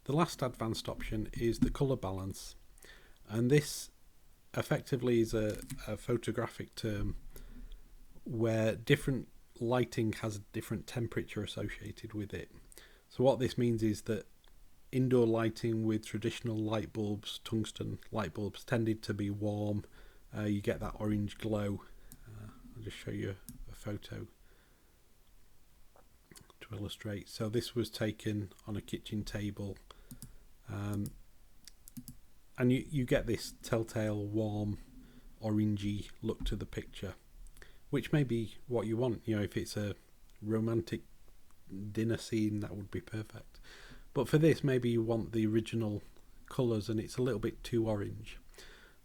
The last advanced option is the colour balance, and this effectively is a photographic term where different lighting has a different temperature associated with it. So what this means is that indoor lighting with traditional light bulbs, tungsten light bulbs, tended to be warm. You get that orange glow. I'll just show you a photo to illustrate. So this was taken on a kitchen table, and you get this telltale warm orangey look to the picture, which may be what you want. You know, if it's a romantic dinner scene, that would be perfect. But for this, maybe you want the original colours and it's a little bit too orange.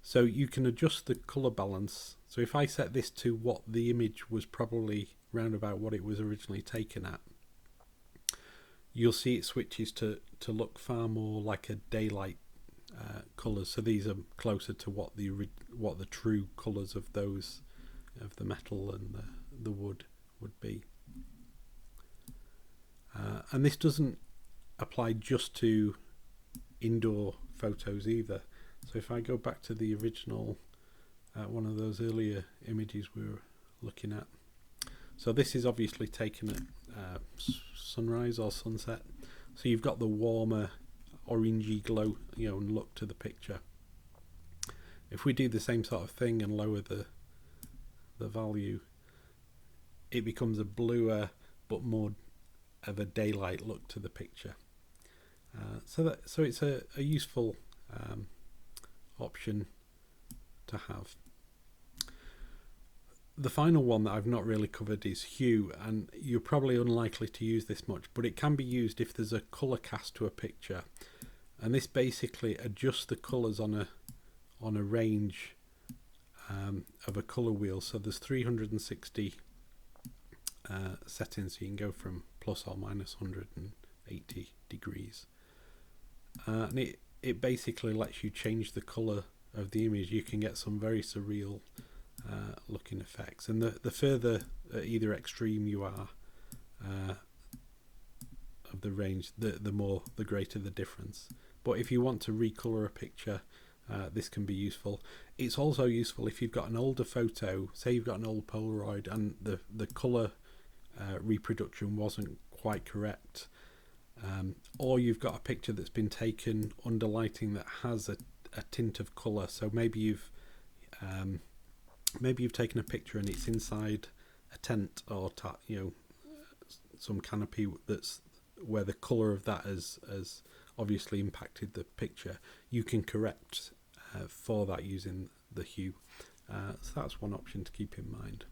So you can adjust the colour balance. So if I set this to what the image was probably round about what it was originally taken at, you'll see it switches to look far more like a daylight colours. So these are closer to what the true colours of those, of the metal and the wood would be. And this doesn't apply just to indoor photos either. So if I go back to the original, one of those earlier images we were looking at. So this is obviously taken at sunrise or sunset. So you've got the warmer orangey glow, you know, and look to the picture. If we do the same sort of thing and lower the value, it becomes a bluer but more of a daylight look to the picture. So it's a useful option to have. The final one that I've not really covered is hue, and you're probably unlikely to use this much, but it can be used if there's a colour cast to a picture, and this basically adjusts the colours on a range of a colour wheel. So there's 360 settings, so you can go from plus or minus 180 degrees, and it basically lets you change the colour of the image. You can get some very surreal looking effects, and the further at either extreme you are of the range, the greater the difference. But if you want to recolor a picture, this can be useful. It's also useful if you've got an older photo, say you've got an old Polaroid and the colour reproduction wasn't quite correct, or you've got a picture that's been taken under lighting that has a tint of colour. So maybe you've taken a picture and it's inside a tent or some canopy that's where the colour of that has obviously impacted the picture. You can correct for that using the hue. So that's one option to keep in mind.